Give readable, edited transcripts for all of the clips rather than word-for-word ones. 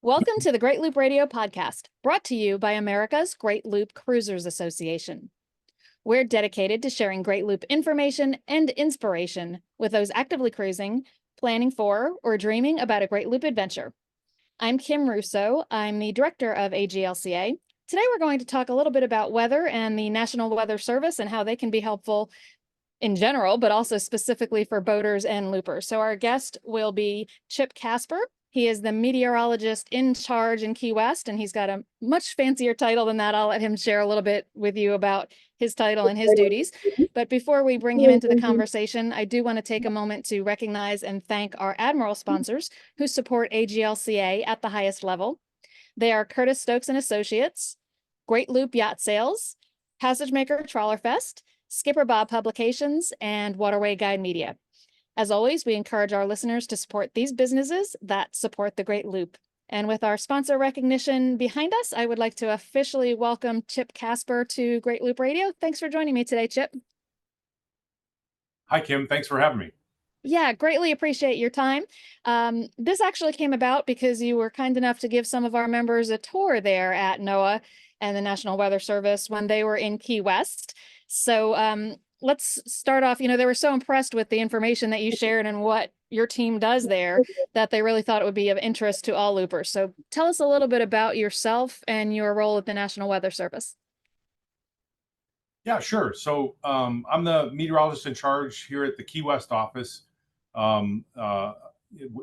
Welcome to the Great Loop Radio podcast, brought to you by America's Great Loop Cruisers Association. We're dedicated to sharing Great Loop information and inspiration with those actively cruising, planning for, or dreaming about a Great Loop adventure. I'm Kim Russo. I'm the director of AGLCA. Today we're going to talk a little bit about weather and the National Weather Service and how they can be helpful in general, but also specifically for boaters and loopers. So our guest will be Chip Kasper. He is the meteorologist-in-charge in Key West, and he's got a much fancier title than that. I'll let him share a little bit with you about his title and his duties. But before we bring him into the conversation, I do want to take a moment to recognize and thank our Admiral sponsors who support AGLCA at the highest level. They are Curtis Stokes and Associates, Great Loop Yacht Sales, Passage Maker Trawler Fest, Skipper Bob Publications, and Waterway Guide Media. As always, we encourage our listeners to support these businesses that support the Great Loop. And with our sponsor recognition behind us, I would like to officially welcome Chip Kasper to Great Loop Radio. Thanks for joining me today, Chip. Hi, Kim. Thanks for having me. Yeah, greatly appreciate your time. This actually came about because you were kind enough to give some of our members a tour there at NOAA and the National Weather Service when they were in Key West. So let's start off. They were so impressed with the information that you shared and what your team does there that they really thought it would be of interest to all loopers. So tell us a little bit about yourself and your role at the National Weather Service. Yeah, sure. So I'm the meteorologist in charge here at the Key West office,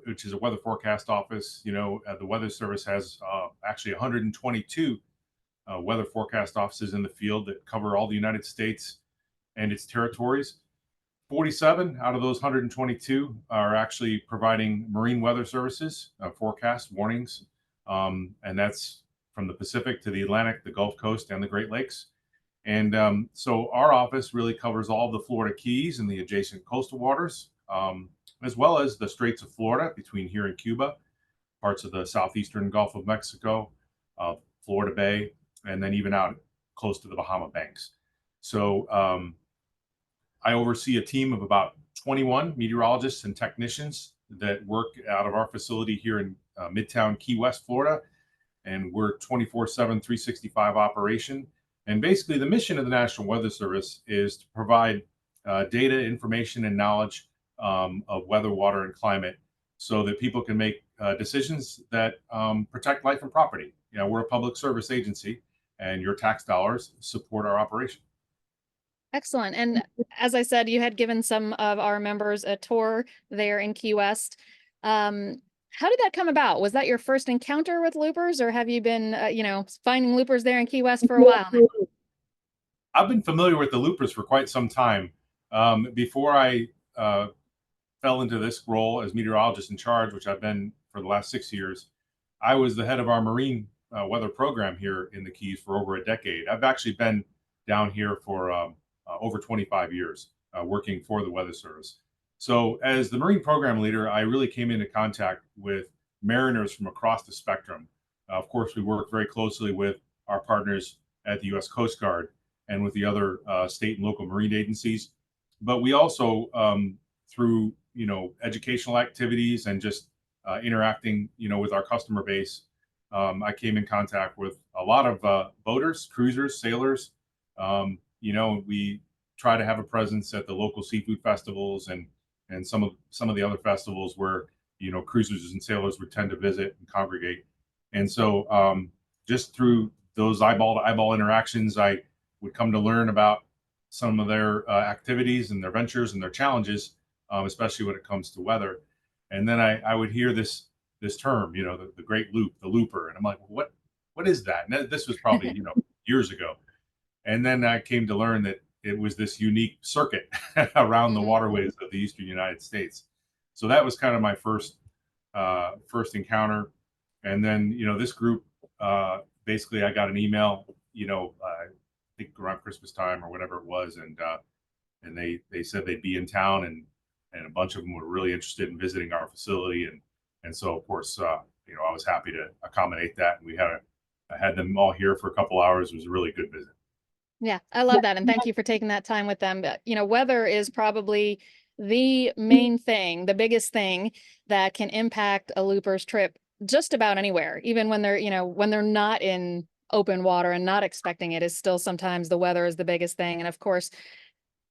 which is a weather forecast office. The Weather Service has actually 122 weather forecast offices in the field that cover all the United States and its territories. 47 out of those 122 are actually providing marine weather services, forecast warnings, and that's from the Pacific to the Atlantic, the Gulf Coast, and the Great Lakes. And so our office really covers all the Florida Keys and the adjacent coastal waters, as well as the Straits of Florida between here and Cuba, parts of the southeastern Gulf of Mexico, Florida Bay, and then even out close to the Bahama Banks. So I oversee a team of about 21 meteorologists and technicians that work out of our facility here in Midtown Key West, Florida. And we're 24/7, 365 operation. And basically the mission of the National Weather Service is to provide data, information, and knowledge of weather, water, and climate so that people can make decisions that protect life and property. We're a public service agency, and your tax dollars support our operation. Excellent. And as I said, you had given some of our members a tour there in Key West. How did that come about? Was that your first encounter with loopers, or have you been, finding loopers there in Key West for a while now? I've been familiar with the loopers for quite some time. Before I fell into this role as meteorologist in charge, which I've been for the last 6 years, I was the head of our marine weather program here in the Keys for over a decade. I've actually been down here for over 25 years working for the Weather Service. So as the Marine Program Leader, I really came into contact with mariners from across the spectrum. Of course, we work very closely with our partners at the U.S. Coast Guard and with the other state and local marine agencies. But we also, through educational activities and just interacting, with our customer base, I came in contact with a lot of boaters, cruisers, sailors. We try to have a presence at the local seafood festivals and some of the other festivals where cruisers and sailors would tend to visit and congregate. And so just through those eyeball to eyeball interactions, I would come to learn about some of their activities and their ventures and their challenges, especially when it comes to weather. And then I would hear this term, the Great Loop, the looper, and I'm like, what is that? And this was probably years ago. And then I came to learn that it was this unique circuit around the waterways of the eastern United States. So that was kind of my first encounter. And then, this group, basically I got an email, I think around Christmas time or whatever it was. And they said they'd be in town and a bunch of them were really interested in visiting our facility. And so, of course, I was happy to accommodate that. And I had them all here for a couple hours. It was a really good visit. Yeah, I love that. And thank you for taking that time with them. But, weather is probably the main thing, the biggest thing that can impact a looper's trip just about anywhere, even when they're, when they're not in open water and not expecting it, is still sometimes the weather is the biggest thing. And of course,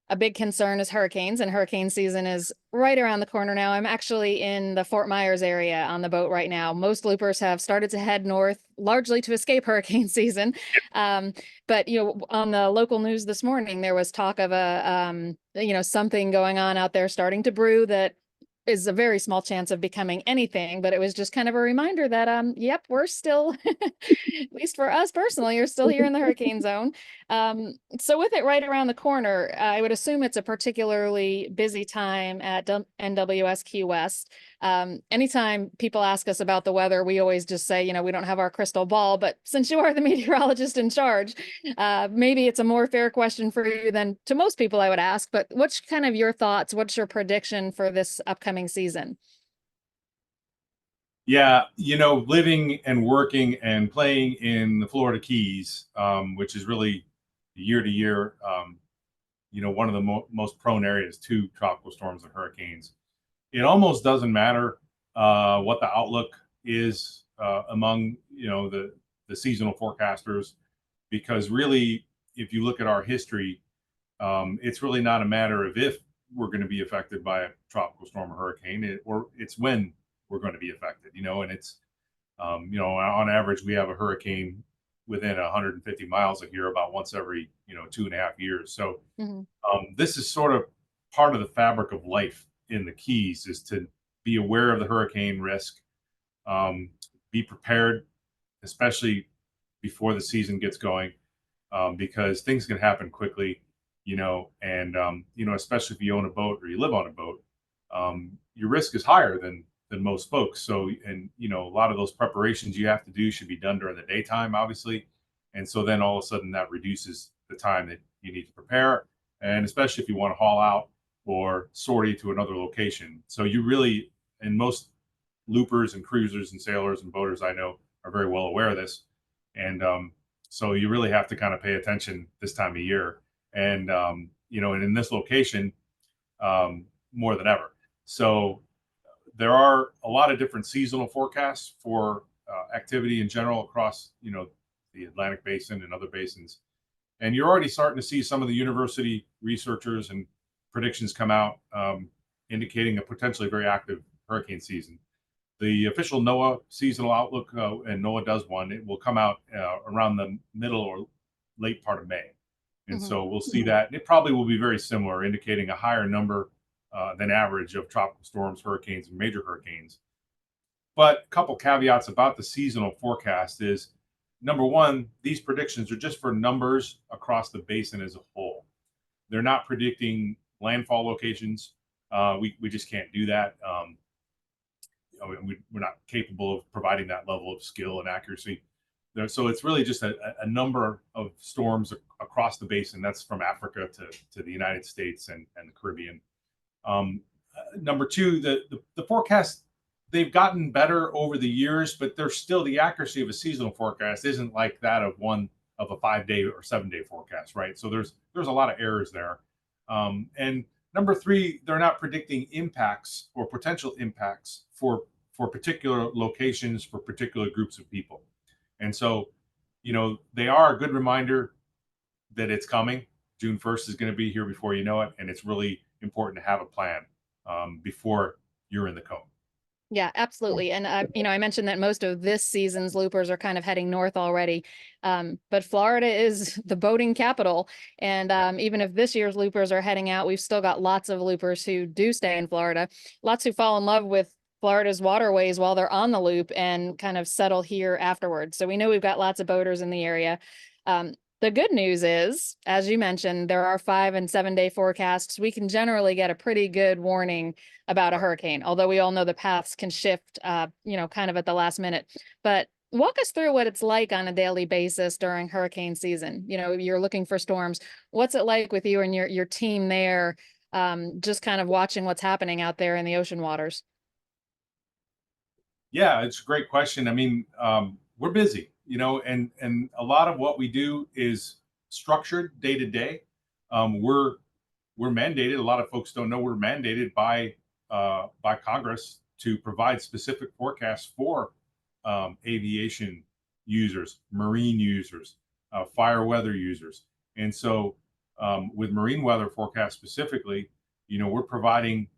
a big concern is hurricanes, and hurricane season is right around the corner now. I'm actually in the Fort Myers area on the boat right now. Most loopers have started to head north, largely to escape hurricane season. But on the local news this morning, there was talk of something going on out there starting to brew that is a very small chance of becoming anything, but it was just kind of a reminder that yep, we're still at least for us personally, you're still here in the hurricane zone. So with it right around the corner, I would assume it's a particularly busy time at NWS Key West. Anytime people ask us about the weather, we always just say, we don't have our crystal ball, but since you are the meteorologist in charge, maybe it's a more fair question for you than to most people I would ask, but what's kind of your thoughts? What's your prediction for this upcoming season? Yeah, living and working and playing in the Florida Keys, which is really year to year, one of the most prone areas to tropical storms and hurricanes. It almost doesn't matter what the outlook is among the seasonal forecasters, because really, if you look at our history, it's really not a matter of if we're going to be affected by a tropical storm or hurricane, or it's when we're going to be affected. And it's on average we have a hurricane within 150 miles of here about once every 2.5 years. So this is sort of part of the fabric of life in the Keys, is to be aware of the hurricane risk, be prepared, especially before the season gets going, because things can happen quickly, and especially if you own a boat or you live on a boat, your risk is higher than most folks. So, and a lot of those preparations you have to do should be done during the daytime, obviously. And so then all of a sudden that reduces the time that you need to prepare, and especially if you want to haul out or sortie to another location. So you really, and most loopers and cruisers and sailors and boaters I know are very well aware of this. And so you really have to kind of pay attention this time of year. And, and in this location, more than ever. So there are a lot of different seasonal forecasts for activity in general across, the Atlantic Basin and other basins. And you're already starting to see some of the university researchers and predictions come out, indicating a potentially very active hurricane season. The official NOAA seasonal outlook, and NOAA does one, it will come out around the middle or late part of May. And so we'll see that. And it probably will be very similar, indicating a higher number than average of tropical storms, hurricanes, and major hurricanes. But a couple caveats about the seasonal forecast is, number one, these predictions are just for numbers across the basin as a whole. They're not predicting landfall locations. We just can't do that. We're not capable of providing that level of skill and accuracy. So it's really just a number of storms across the basin. That's from Africa to the United States and the Caribbean. Number two, the forecast, they've gotten better over the years, but there's still, the accuracy of a seasonal forecast isn't like that of a 5-day or 7-day forecast, right? So there's a lot of errors there. And number three, they're not predicting impacts or potential impacts for particular locations, for particular groups of people. And so, they are a good reminder that it's coming. June 1st is going to be here before you know it. And it's really important to have a plan before you're in the cone. Yeah, absolutely. And, I mentioned that most of this season's loopers are kind of heading north already. But Florida is the boating capital. And even if this year's loopers are heading out, we've still got lots of loopers who do stay in Florida, lots who fall in love with Florida's waterways while they're on the loop and kind of settle here afterwards. So we know we've got lots of boaters in the area. The good news is, as you mentioned, there are 5- and 7-day forecasts. We can generally get a pretty good warning about a hurricane, although we all know the paths can shift, kind of at the last minute. But walk us through what it's like on a daily basis during hurricane season. You're looking for storms. What's it like with you and your team there, just kind of watching what's happening out there in the ocean waters? Yeah, it's a great question. I mean, we're busy, and a lot of what we do is structured day to day. We're mandated. A lot of folks don't know we're mandated by Congress to provide specific forecasts for aviation users, marine users, fire weather users. And so with marine weather forecast specifically, we're providing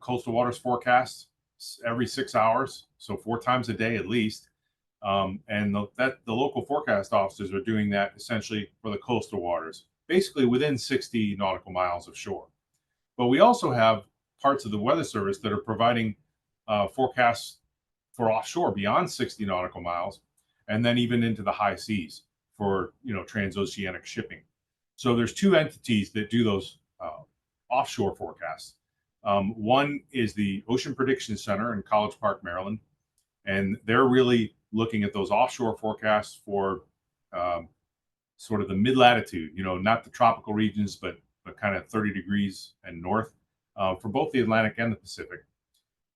coastal waters forecasts every 6 hours, so 4 times a day at least. And the local forecast officers are doing that essentially for the coastal waters, basically within 60 nautical miles of shore. But we also have parts of the Weather Service that are providing forecasts for offshore beyond 60 nautical miles, and then even into the high seas for transoceanic shipping. So there's two entities that do those offshore forecasts. One is the Ocean Prediction Center in College Park, Maryland, and they're really looking at those offshore forecasts for sort of the mid-latitude, not the tropical regions, but kind of 30 degrees and north for both the Atlantic and the Pacific.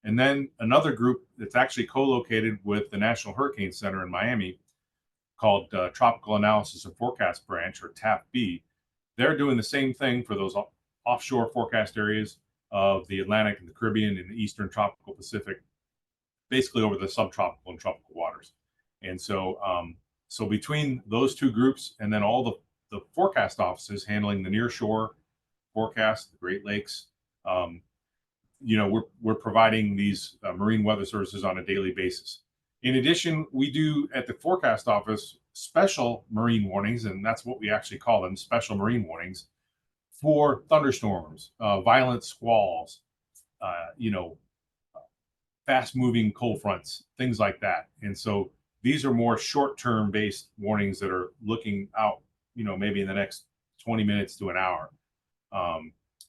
And then another group that's actually co-located with the National Hurricane Center in Miami called Tropical Analysis and Forecast Branch, or TAFB. They're doing the same thing for those offshore forecast areas of the Atlantic and the Caribbean and the Eastern Tropical Pacific, basically over the subtropical and tropical waters. And so so between those two groups and then all the forecast offices handling the near shore forecast, the Great Lakes, we're providing these marine weather services on a daily basis. In addition, we do at the forecast office special marine warnings, and that's what we actually call them, special marine warnings for thunderstorms, violent squalls, fast moving cold fronts, things like that. And so these are more short-term based warnings that are looking out, maybe in the next 20 minutes to an hour.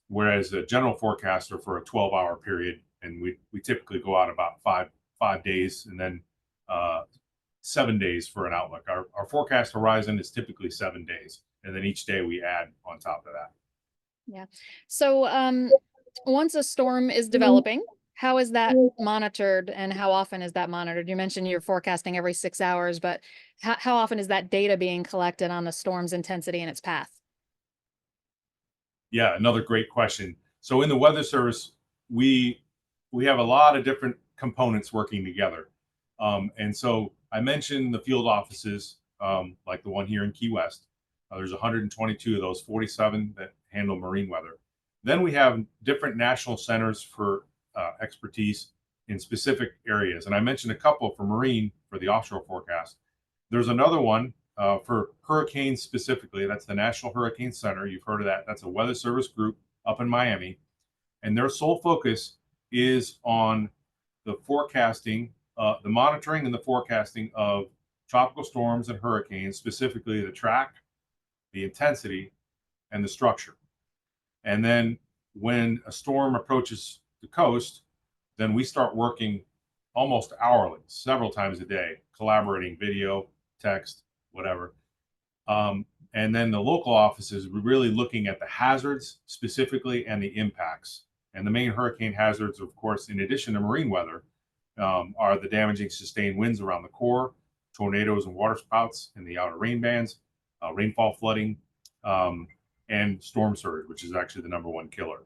Whereas a general forecasts are for a 12-hour period, and we typically go out about five days, and then 7 days for an outlook. Our forecast horizon is typically 7 days, and then each day we add on top of that. Yeah. So once a storm is developing, how is that monitored, and how often is that monitored? You mentioned you're forecasting every 6 hours, but how often is that data being collected on the storm's intensity and its path? Yeah, another great question. So in the Weather Service, we have a lot of different components working together. And so I mentioned the field offices, like the one here in Key West. There's 122 of those, 47 that handle marine weather. Then we have different national centers for expertise in specific areas. And I mentioned a couple for marine for the offshore forecast. There's another one for hurricanes specifically. That's the National Hurricane Center. You've heard of that. That's a Weather Service group up in Miami. And their sole focus is on the forecasting, the monitoring and the forecasting of tropical storms and hurricanes, specifically the track, the intensity, and the structure. And then when a storm approaches the coast, then we start working almost hourly, several times a day, collaborating, video, text, whatever. And then the local offices, we're really looking at the hazards specifically and the impacts. And the main hurricane hazards, of course, in addition to marine weather, are the damaging sustained winds around the core, tornadoes and waterspouts in the outer rain bands, rainfall flooding, and storm surge, which is actually the #1 killer.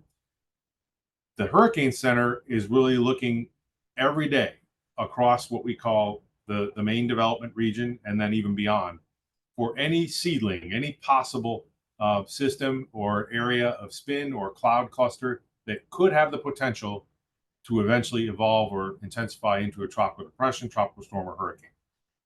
The Hurricane Center is really looking every day across what we call the main development region and then even beyond for any seedling, any possible system or area of spin or cloud cluster that could have the potential to eventually evolve or intensify into a tropical depression, tropical storm, or hurricane.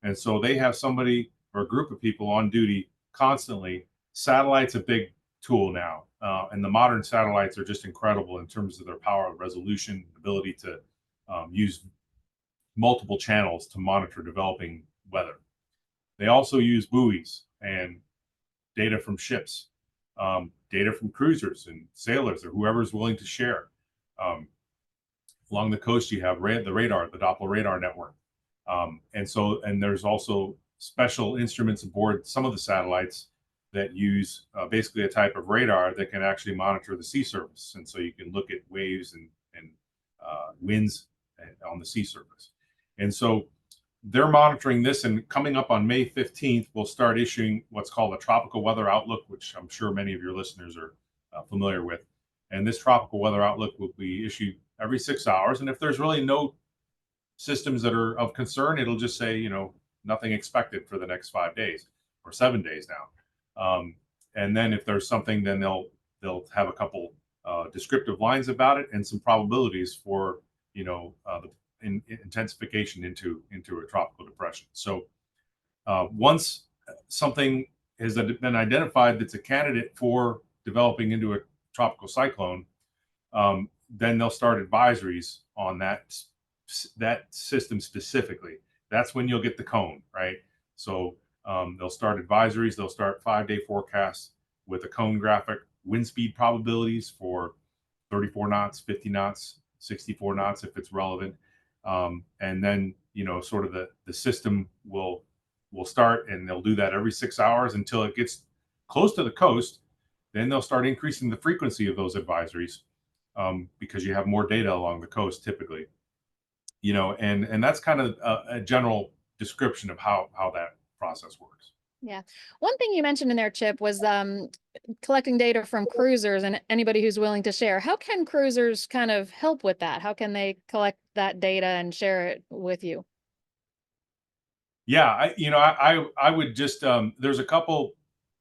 And so they have somebody or a group of people on duty constantly. Satellite's a big tool now. And the modern satellites are just incredible in terms of their power, resolution, ability to use multiple channels to monitor developing weather. They also use buoys and data from ships, data from cruisers and sailors or whoever's willing to share. Along the coast, you have the radar, the Doppler radar network. And there's also special instruments aboard some of the satellites that use basically a type of radar that can actually monitor the sea surface. And so you can look at waves and winds on the sea surface. And so they're monitoring this, and coming up on May 15th, we'll start issuing what's called a tropical weather outlook, which I'm sure many of your listeners are familiar with. And this tropical weather outlook will be issued every 6 hours. And if there's really no systems that are of concern, it'll just say, nothing expected for the next 5 days or 7 days now. And then if there's something, then they'll have a couple descriptive lines about it and some probabilities for the intensification into a tropical depression. So once something has been identified that's a candidate for developing into a tropical cyclone, then they'll start advisories on that system specifically. That's when you'll get the cone, right? So they'll start advisories. They'll start 5-day forecasts with a cone graphic, wind speed probabilities for 34 knots, 50 knots, 64 knots if it's relevant. And then, sort of the system will start, and they'll do that every 6 hours until it gets close to the coast. Then they'll start increasing the frequency of those advisories because you have more data along the coast typically. And that's kind of a general description of how that process works. Yeah. One thing you mentioned in there, Chip, was collecting data from cruisers and anybody who's willing to share. How can cruisers kind of help with that? How can they collect that data and share it with you? Yeah, I would just there's a couple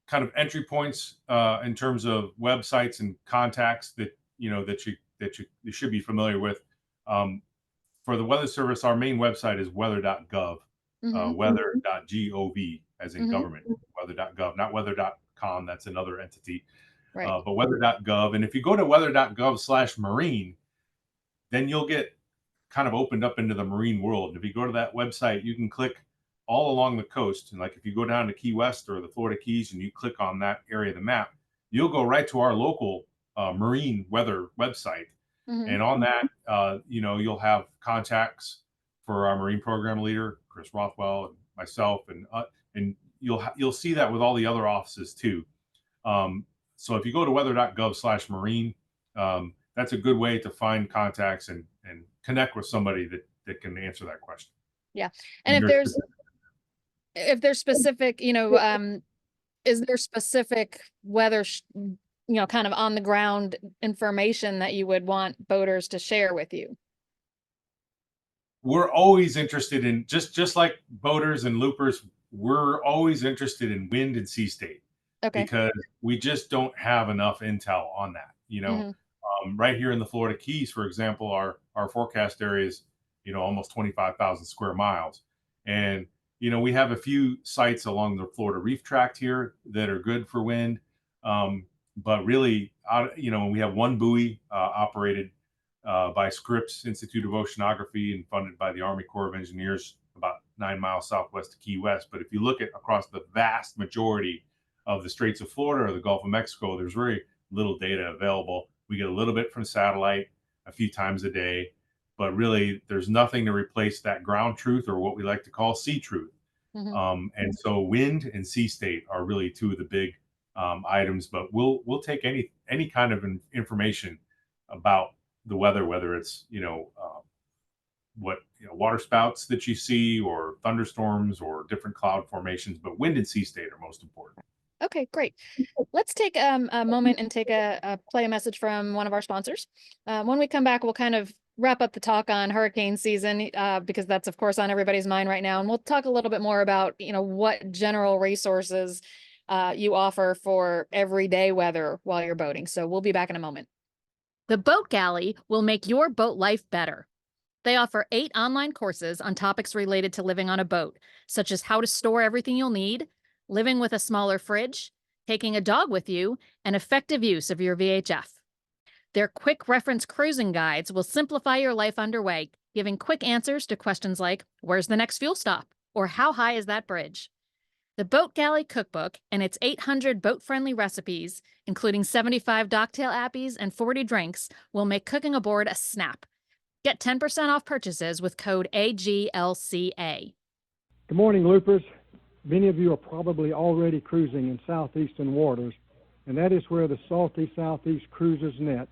kind of entry points in terms of websites and contacts that you should be familiar with. For the Weather Service, our main website is weather.gov, weather.gov as in government, weather.gov, not weather.com. That's another entity, right. But weather.gov. And if you go to weather.gov/marine, then you'll get kind of opened up into the marine world. And if you go to that website, you can click all along the coast. And like if you go down to Key West or the Florida Keys and you click on that area of the map, you'll go right to our local marine weather website. And on that, you'll have contacts for our marine program leader, Chris Rothwell, and myself, and you'll see that with all the other offices too. So if you go to weather.gov/marine, that's a good way to find contacts and connect with somebody that can answer that question. Yeah, and if there's specific, is there specific weather, kind of on the ground information that you would want boaters to share with you? We're always interested in just like boaters and loopers. We're always interested in wind and sea state, because we just don't have enough intel on that. Right here in the Florida Keys, for example, our forecast area is almost 25,000 square miles, and we have a few sites along the Florida Reef Tract here that are good for wind. But really, we have one buoy operated by Scripps Institute of Oceanography and funded by the Army Corps of Engineers about 9 miles southwest of Key West. But if you look at across the vast majority of the Straits of Florida or the Gulf of Mexico, there's very little data available. We get a little bit from satellite a few times a day, but really there's nothing to replace that ground truth, or what we like to call sea truth. And so wind and sea state are really two of the big items, but we'll take any kind of information about the weather, whether it's water spouts that you see, or thunderstorms, or different cloud formations, but wind and sea state are most important. Okay, great. Let's take a moment and play a message from one of our sponsors. When we come back, we'll kind of wrap up the talk on hurricane season, because that's of course on everybody's mind right now. And we'll talk a little bit more about, what general resources you offer for everyday weather while you're boating. So we'll be back in a moment. The Boat Galley will make your boat life better. They offer 8 online courses on topics related to living on a boat, such as how to store everything you'll need, living with a smaller fridge, taking a dog with you, and effective use of your VHF. Their quick reference cruising guides will simplify your life underway, giving quick answers to questions like, where's the next fuel stop? Or how high is that bridge? The Boat Galley Cookbook and its 800 boat-friendly recipes, including 75 Docktail appies and 40 drinks, will make cooking aboard a snap. Get 10% off purchases with code AGLCA. Good morning, loopers. Many of you are probably already cruising in southeastern waters, and that is where the Salty Southeast Cruisers Net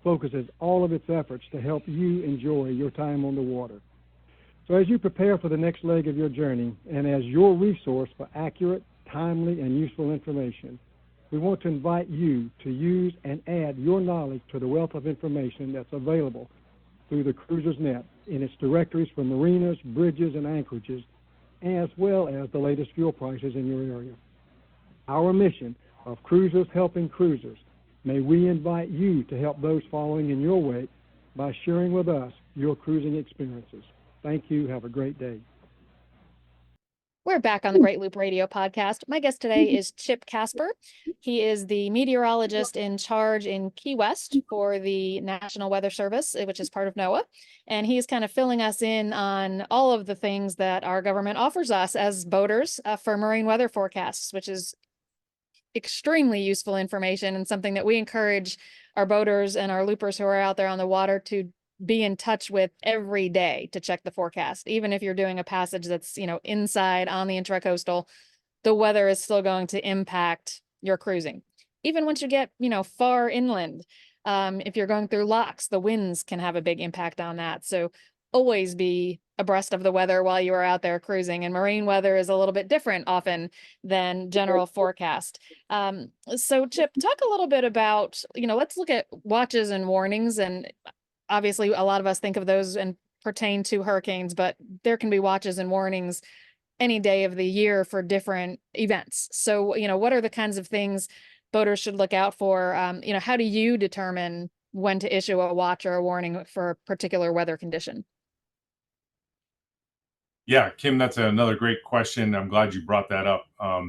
focuses all of its efforts to help you enjoy your time on the water. So as you prepare for the next leg of your journey, and as your resource for accurate, timely, and useful information, we want to invite you to use and add your knowledge to the wealth of information that's available through the Cruisers Net in its directories for marinas, bridges, and anchorages, as well as the latest fuel prices in your area. Our mission of Cruisers Helping Cruisers, may we invite you to help those following in your wake by sharing with us your cruising experiences. Thank you. Have a great day. We're back on the Great Loop Radio podcast. My guest today is Chip Kasper. He is the meteorologist in charge in Key West for the National Weather Service, which is part of NOAA. And he's kind of filling us in on all of the things that our government offers us as boaters for marine weather forecasts, which is extremely useful information and something that we encourage our boaters and our loopers who are out there on the water to be in touch with every day to check the forecast. Even if you're doing a passage that's, inside on the intracoastal, the weather is still going to impact your cruising. Even once you get, far inland, if you're going through locks, the winds can have a big impact on that. So always be abreast of the weather while you are out there cruising, and marine weather is a little bit different often than general forecast. So Chip, talk a little bit about, let's look at watches and warnings. And obviously a lot of us think of those and pertain to hurricanes, but there can be watches and warnings any day of the year for different events. So, what are the kinds of things boaters should look out for? How do you determine when to issue a watch or a warning for a particular weather condition? Yeah, Kim, that's another great question. I'm glad you brought that up.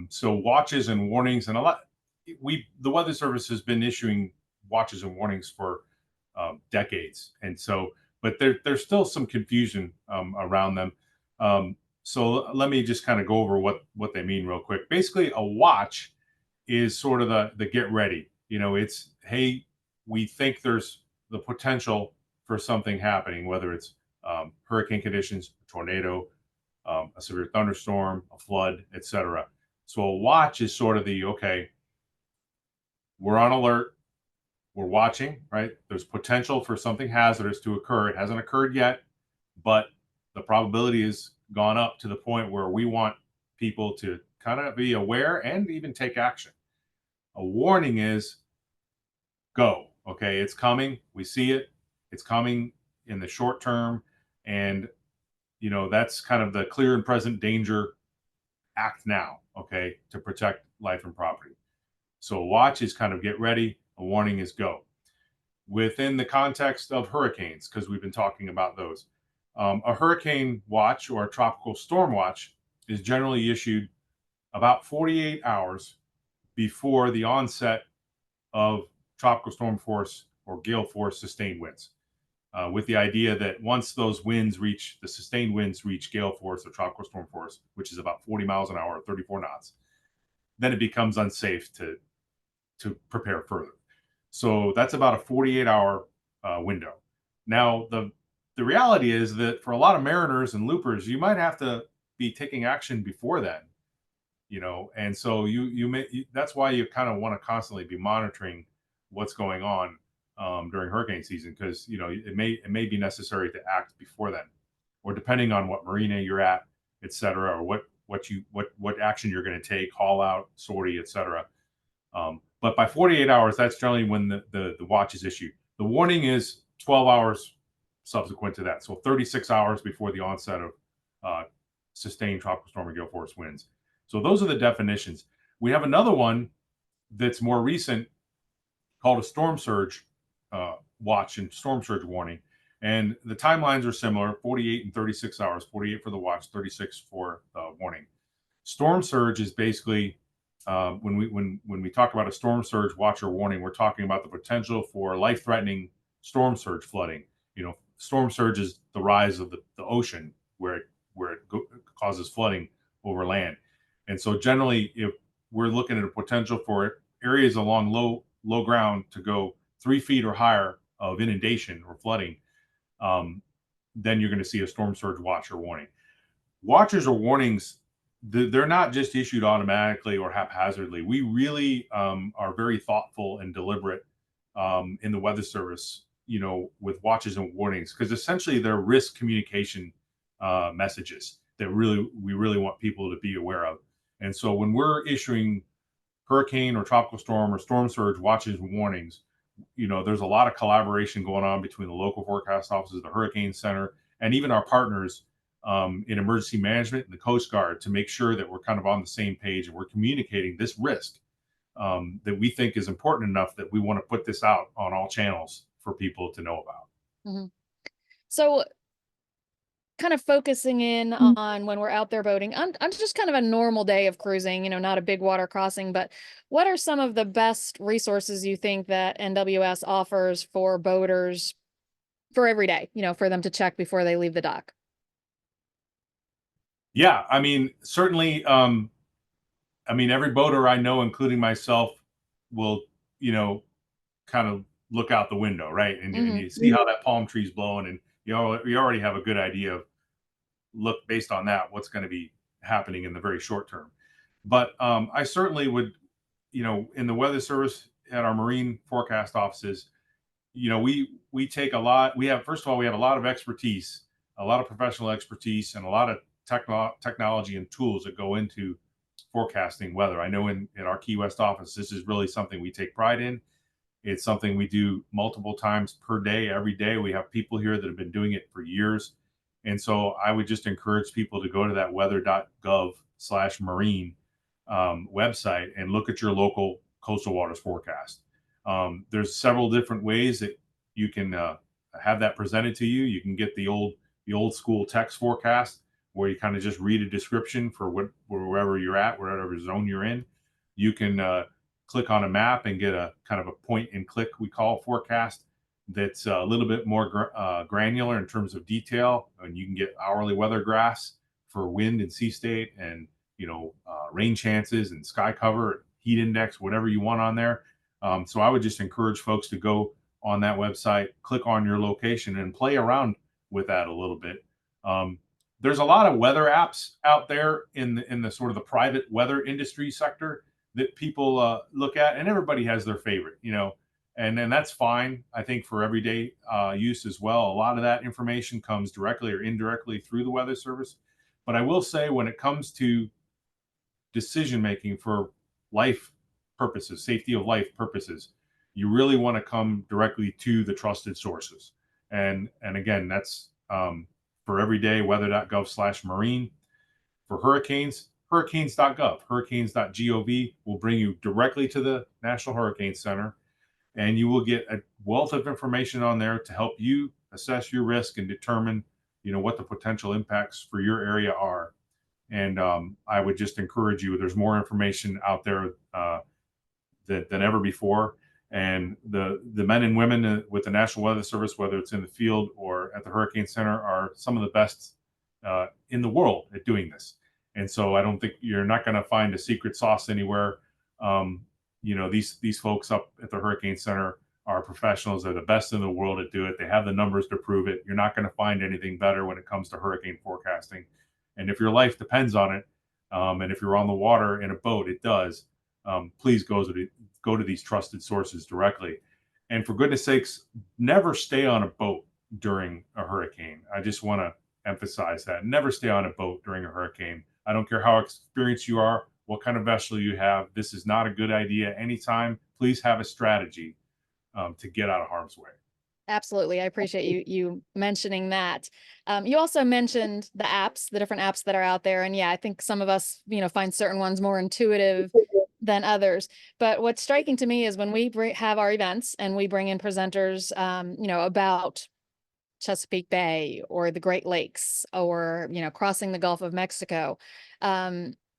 So watches and warnings, and the Weather Service has been issuing watches and warnings for decades, and so, but there's still some confusion around them. So let me just kind of go over what they mean real quick. Basically, a watch is sort of the get ready. It's, hey, we think there's the potential for something happening, whether it's hurricane conditions, a tornado, a severe thunderstorm, a flood, etc. So a watch is sort of okay, we're on alert. We're watching, right? There's potential for something hazardous to occur. It hasn't occurred yet, but the probability has gone up to the point where we want people to kind of be aware and even take action. A warning is go. Okay, it's coming. We see it. It's coming in the short term. And, that's kind of the clear and present danger. Act now, okay, to protect life and property. So a watch is kind of get ready. A warning is go. Within the context of hurricanes, because we've been talking about those, a hurricane watch or a tropical storm watch is generally issued about 48 hours before the onset of tropical storm force or gale force sustained winds, with the idea that once those sustained winds reach gale force or tropical storm force, which is about 40 miles an hour or 34 knots, then it becomes unsafe to prepare further. So that's about a 48-hour window. Now, the reality is that for a lot of mariners and loopers, you might have to be taking action before then, and so that's why you kind of want to constantly be monitoring what's going on during hurricane season, because it may be necessary to act before then, or depending on what marina you're at, etc., or what action you're going to take, haul out, sortie, etc. But by 48 hours, that's generally when the watch is issued. The warning is 12 hours subsequent to that. So 36 hours before the onset of sustained tropical storm or gale force winds. So those are the definitions. We have another one that's more recent called a storm surge watch and storm surge warning. And the timelines are similar, 48 and 36 hours, 48 for the watch, 36 for the warning. Storm surge is basically, when we talk about a storm surge watch or warning, we're talking about the potential for life-threatening storm surge flooding. Storm surge is the rise of the ocean where it causes flooding over land. And so generally, if we're looking at a potential for areas along low ground to go 3 feet or higher of inundation or flooding, then you're going to see a storm surge watch or warning. Watches or warnings, they're not just issued automatically or haphazardly. We really are very thoughtful and deliberate in the Weather Service, with watches and warnings, because essentially they're risk communication messages that we really want people to be aware of. And so when we're issuing hurricane or tropical storm or storm surge watches and warnings, there's a lot of collaboration going on between the local forecast offices, the Hurricane Center, and even our partners in emergency management and the Coast Guard to make sure that we're kind of on the same page and we're communicating this risk that we think is important enough that we want to put this out on all channels for people to know about. Mm-hmm. So kind of focusing in on when we're out there boating on just kind of a normal day of cruising, not a big water crossing, but what are some of the best resources you think that NWS offers for boaters for every day, for them to check before they leave the dock? Yeah, I mean, certainly, every boater I know, including myself, will, kind of look out the window, right? And you see how that palm tree's blowing, and you already have a good idea of, look, based on that, what's going to be happening in the very short term. But I certainly would, in the weather service at our marine forecast offices, we take a lot. First of all, we have a lot of expertise, a lot of professional expertise, and a lot of technology and tools that go into forecasting weather. I know in our Key West office, this is really something we take pride in. It's something we do multiple times per day, every day. We have people here that have been doing it for years. And so I would just encourage people to go to that weather.gov/marine website and look at your local coastal waters forecast. There's several different ways that you can have that presented to you. You can get the old school text forecast, where you kind of just read a description for wherever you're at, wherever zone you're in. You can click on a map and get a kind of a point and click, we call, forecast that's a little bit more granular in terms of detail. And you can get hourly weather graphs for wind and sea state and, rain chances and sky cover, heat index, whatever you want on there. So I would just encourage folks to go on that website, click on your location, and play around with that a little bit. There's a lot of weather apps out there in the sort of the private weather industry sector that people look at, and everybody has their favorite, and then that's fine. I think for everyday use as well. A lot of that information comes directly or indirectly through the Weather Service. But I will say, when it comes to decision making for life purposes, safety of life purposes, you really want to come directly to the trusted sources. And again, that's for everyday weather.gov/marine. For hurricanes, hurricanes.gov. Hurricanes.gov will bring you directly to the National Hurricane Center, and you will get a wealth of information on there to help you assess your risk and determine, what the potential impacts for your area are. And I would just encourage you, there's more information out there than ever before. And the men and women with the National Weather Service, whether it's in the field or at the Hurricane Center, are some of the best in the world at doing this. And so I don't think you're not going to find a secret sauce anywhere. These folks up at the Hurricane Center are professionals. They're the best in the world at do it. They have the numbers to prove it. You're not going to find anything better when it comes to hurricane forecasting. And if your life depends on it, and if you're on the water in a boat, it does. Please go to these trusted sources directly. And for goodness sakes, never stay on a boat during a hurricane. I just want to emphasize that. Never stay on a boat during a hurricane. I don't care how experienced you are, what kind of vessel you have. This is not a good idea anytime. Please have a strategy to get out of harm's way. Absolutely. I appreciate you mentioning that. You also mentioned the apps, the different apps that are out there. And yeah, I think some of us, find certain ones more intuitive than others. But what's striking to me is when we have our events and we bring in presenters, about Chesapeake Bay or the Great Lakes or, crossing the Gulf of Mexico,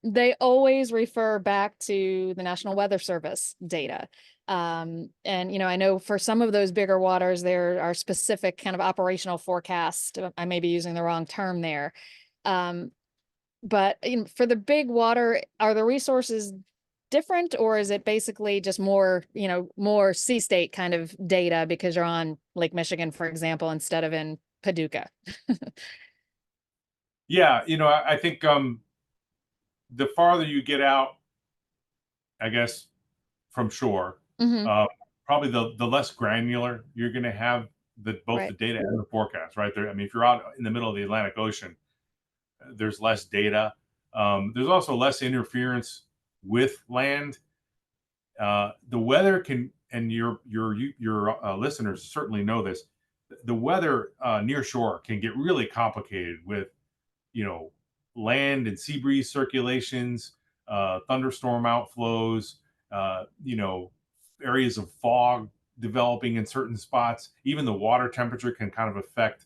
they always refer back to the National Weather Service data. And, I know for some of those bigger waters, there are specific kind of operational forecasts. I may be using the wrong term there. But for the big water, are the resources different, or is it basically just more, more sea state kind of data because you're on Lake Michigan, for example, instead of in Paducah? Yeah, I think the farther you get out, I guess, from shore, probably the less granular you're going to have both the data and the forecast, right there. I mean, if you're out in the middle of the Atlantic Ocean, there's less data. There's also less interference with land. The weather can and your listeners certainly know this, the weather near shore can get really complicated with, land and sea breeze circulations, thunderstorm outflows, areas of fog developing in certain spots. Even the water temperature can kind of affect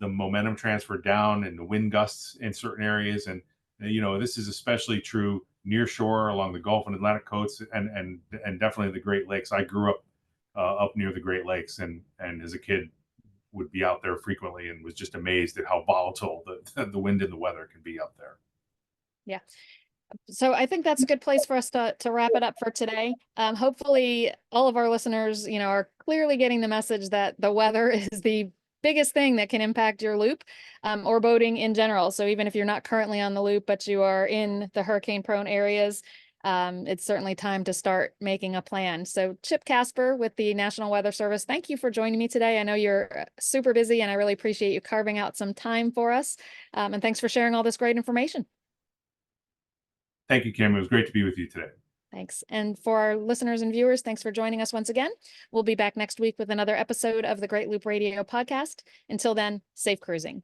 the momentum transfer down and the wind gusts in certain areas. And this is especially true near shore along the Gulf and Atlantic coasts, and definitely the Great Lakes. I grew up near the Great Lakes, and as a kid would be out there frequently, and was just amazed at how volatile the wind and the weather can be up there. Yeah. So I think that's a good place for us to wrap it up for today. Hopefully all of our listeners, are clearly getting the message that the weather is the biggest thing that can impact your loop, or boating in general. So even if you're not currently on the loop, but you are in the hurricane prone areas, it's certainly time to start making a plan. So Chip Kasper with the National Weather Service, thank you for joining me today. I know you're super busy, and I really appreciate you carving out some time for us. And thanks for sharing all this great information. Thank you, Kim. It was great to be with you today. Thanks. And for our listeners and viewers, thanks for joining us once again. We'll be back next week with another episode of the Great Loop Radio podcast. Until then, safe cruising.